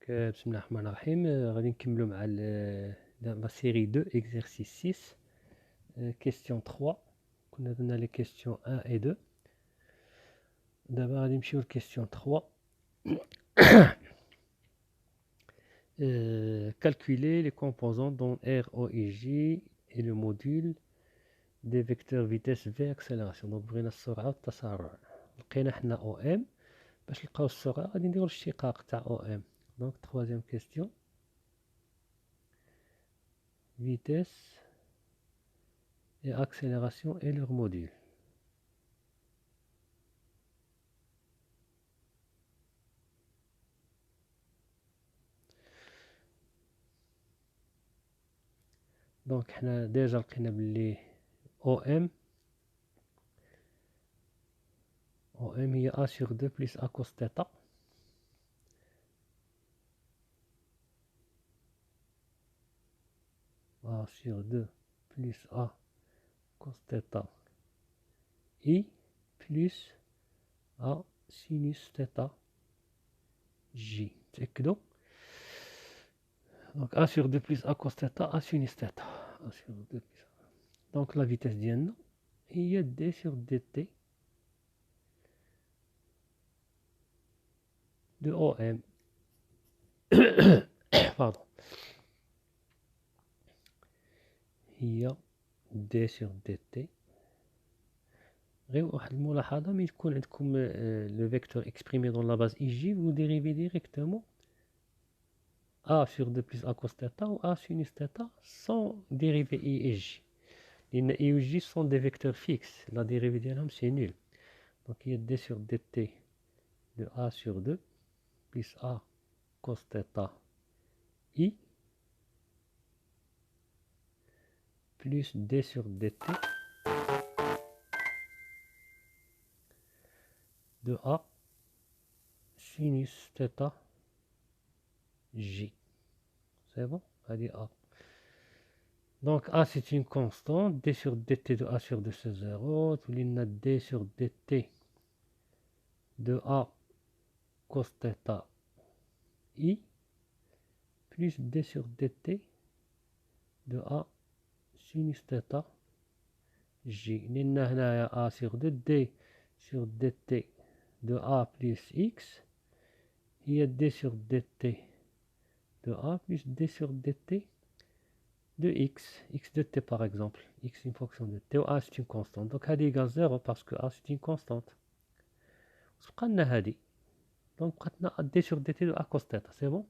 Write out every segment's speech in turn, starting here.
بسم الله الرحمن الرحيم. غادي نكملوا مع la série 2 exercice 6 question 3. كنا درنا les questions 1 et 2. دابا غادي نمشيو ل question 3. Calculer les composants dont R, O et J et le module des vecteurs vitesse V accélération. Donc بغينا السرعة والتسارع. لقينا حنا OM. باش نلقاو السرعة غادي نديرو الاشتقاق تاع OM. Donc troisième question. Vitesse et accélération et leur module. Donc حنا ديجا لقينا بلي OM هي A sur 2 plus A cos θ. A sur 2 plus A cos θ I plus A sinus θ J. تأكدوا. Donc A sur 2 plus A cos θ A sinus θ. A sur 2 plus A. Donc la vitesse ديالنا هي D sur dt de OM. Pardon. هي D sur dt. غير واحد الملاحظة، ملي يكون عندكم le vecteur exprimé dans la base IJ, vous dérivez directement A sur 2 plus A cos θ ou A sinus θ sans dériver I et J. لأن I ou J sont des vecteurs fixes. La dérivée ديالهم c'est nul. Donc il y a D sur dt de A sur 2 plus A cos θ I plus D sur dt de A sinus θ J. C'est bon? Allez, A. Donc A c'est une constante, D sur dt de A sur 2 c'est 0, tout l'in D sur dt de A cos θ I plus D sur dt de A sinus θ J. لأن هنايا A sur 2 D sur dt de A plus X هي D sur dt de A plus D sur dt de X de t par exemple. X une fonction de t, ou A c'est une constante. Donc هذه égale 0 parce que A c'est une constante. بقى لنا هذه. Donc بقات لنا D sur dt de A cos θ. C'est bon?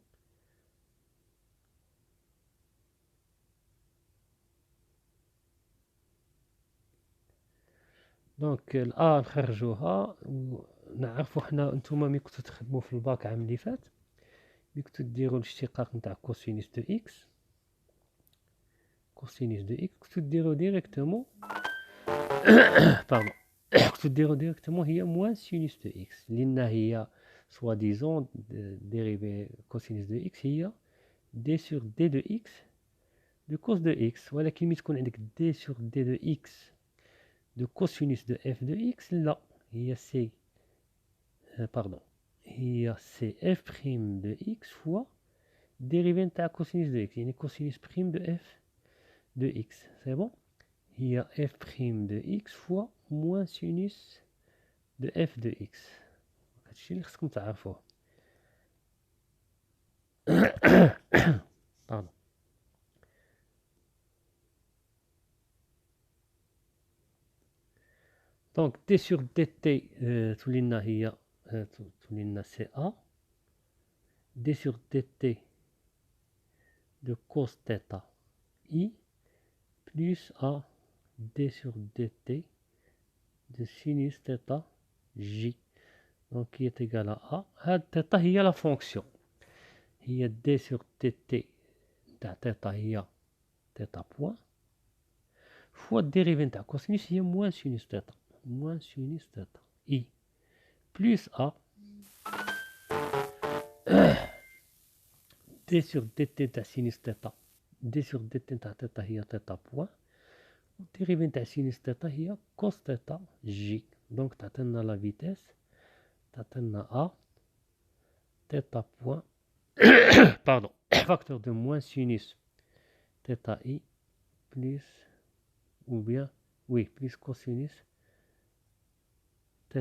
دونك الأ نخرجوها ونعرفوا حنا نتوما ملي كنتو تخدموا في الباك العام اللي فات، ملي كنتو ديروا الاشتقاق نتاع كوسينوس دو إكس، كوسينوس دو إكس كنتو ديروا ديريكتومون باردون كنتو ديروا ديريكتومون هي موان سينوس دو إكس، لأن هي سوا ديزون ديريفي كوسينوس دو إكس هي دي سور دي دو إكس دو كوس دو إكس، ولكن ملي تكون عندك دي سور دي دو إكس de cosinus de f de x, là, il y a c, pardon, il y a c f prime de x fois dérivée de cosinus de x, il y a une cosinus prime de f de x, c'est bon? Il y a f prime de x fois moins sinus de f de x. هادشي اللي خصكم تعرفوه. pardon. Donc d sur dt تولينا هي تولينا سي a d sur dt de cos θ I plus A d sur dt de sinus θ J. Donc qui est égal à A. هاد θ هي la fonction. هي d sur dt تاع θ هي θ point fois dérivée تاع cosinus هي moins sinus θ. Moins sinus θ I plus A d sur dt تاع sinus θ. d sur dt تاع θ هي θ point. dérivée تاع sinus θ هي cos θ J. Donc تعطينا la vitesse، تعطينا A θ point pardon, facteur de moins sinus θ i plus, ou bien, oui, plus cosinus θ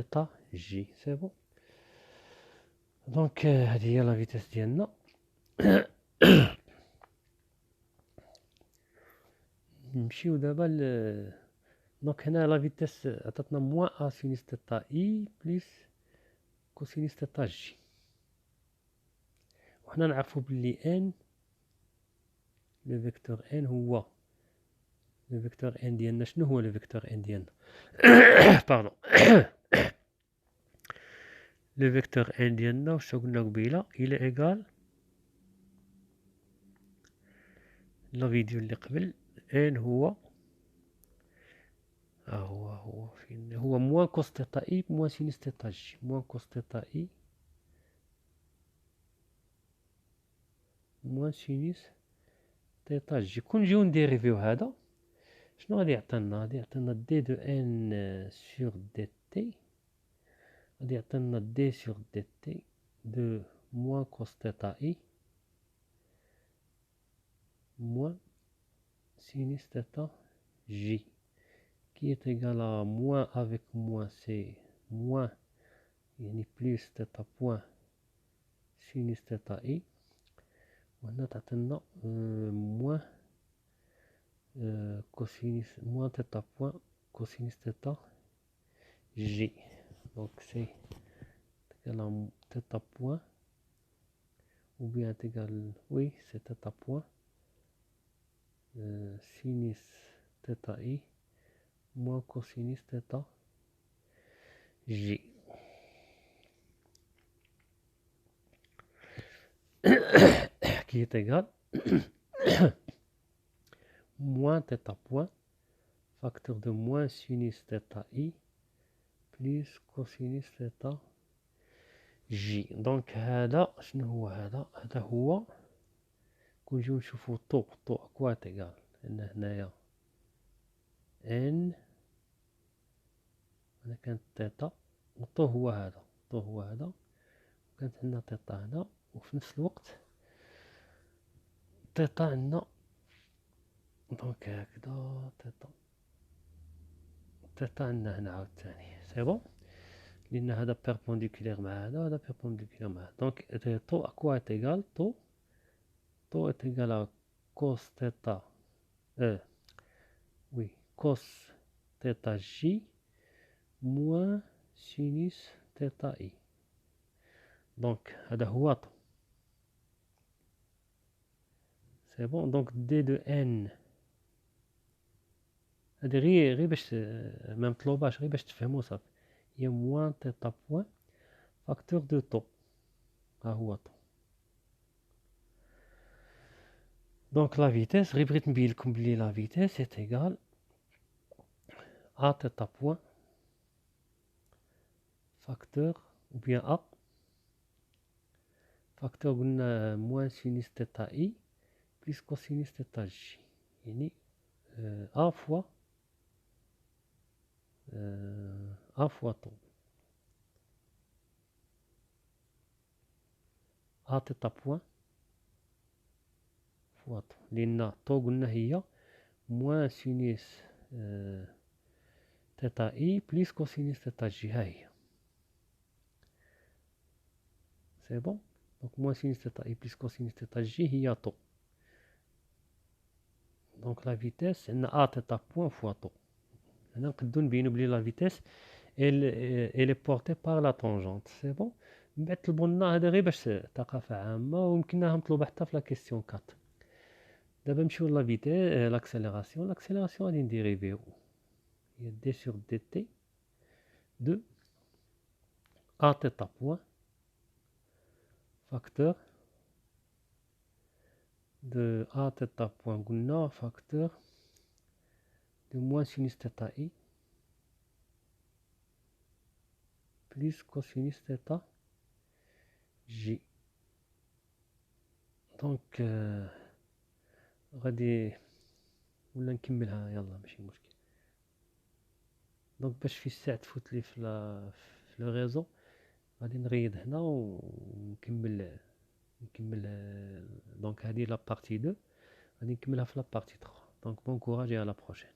j. C'est bon. Donc, هذه هي la vitesse ديالنا. نمشيو دابا دونك هنا لا فيتيس عطاتنا موان ا سينيس تيتا اي بلس كوسينيس تيتا جي، وحنا نعرفو بلي ان لو فيكتور ان هو لو فيكتور ان ديالنا. شنو هو لو فيكتور ان ديالنا؟ باردون. لو فيكتور ان ديالنا واش قلنا قبيله؟ الى ايغال لا فيديو اللي قبل، ان هو هو فين هو موان كوس تيتا اي موان سينيس تيتا جي، موان كوس تيتا اي موان سينيس تيتا جي. كون نجيو نديريفيو هذا شنو غادي يعطينا؟ غادي يعطينا دي دو ان سور دي تي، غادي يعطينا دي سور دي تي دو موان كوس تيتا اي موان سينيس تيتا جي qui est égal à moins avec moins, c'est moins, يعني plus θ point sinus θ i. وهنا تعطينا moins cosinus moins θ point cosinus θ j. Donc c'est égal à θ point, ou bien égal, oui c'est θ point sinus θ i moins cosinus θ j. Qui est égal moins θ point facteur de moins sinus θ i plus cosinus θ j. donc هذا شنو هو؟ هذا هو كون نجيو نشوفو طو كوا تيغال عندنا هنايا ان، هنا كانت تيتا، والطو هو هذا وكانت عندنا تيتا هنا، وفي نفس الوقت تيتا عندنا دونك هكذا تيتا عندنا هنا عاوتاني. سي بون، لأن هذا بيربونديكولير مع هذا بيربونديكولير مع هذا. دونك طو كوا تيغال طو est égal à cos θ oui cos θ j moins sinus θ i. donc هذا هو طو. سي بون. دونك دي دو ان هذه غير باش ما مطلوباش، غير باش تفهموا صافي، هي موان θ بوان فاكتور دو طو. ها هو طو. دونك لا فيتيس غير بغيت نبين لكم بلي لا فيتيس est égal à θ point facteur ou bien A facteur قلنا moins sinus θ i plus cosinus θ j، يعني A fois A fois طو A θ point fois طو، لأن طو قلنا هي moins sinus θ i plus cosinus θ j. ها هي. سي بون. دونك moins sinus θ i plus cosinus θ j هي طو. دونك لا فيتيس عندنا A θ point fois طو. هنا نقدو نبينو بلي لا فيتيس elle est portée par la tangente. سي بون. من بعد طلبوا لنا هذا غير باش ثقافة عامة، ويمكنها مطلوبة حتى في لا كيسيون 4. دابا نمشيو لا فيتي لاكسيليراسيون. لاكسيليراسيون غادي نديريفيو هي دي سور دي تي دو ا تيتا بوان فاكتور دو ا تيتا بوان قلنا فاكتور دو موان سينيس تيتا اي بليس كوسينيس تيتا جي. دونك غادي ولا نكملها، يلا ماشي مشكل. دونك باش في الساعة تفوت لي في لو ريزو غادي نريد هنا ونكمل Donc, elle dit la partie 2, on va la partie 3. Donc, bon courage et à la prochaine.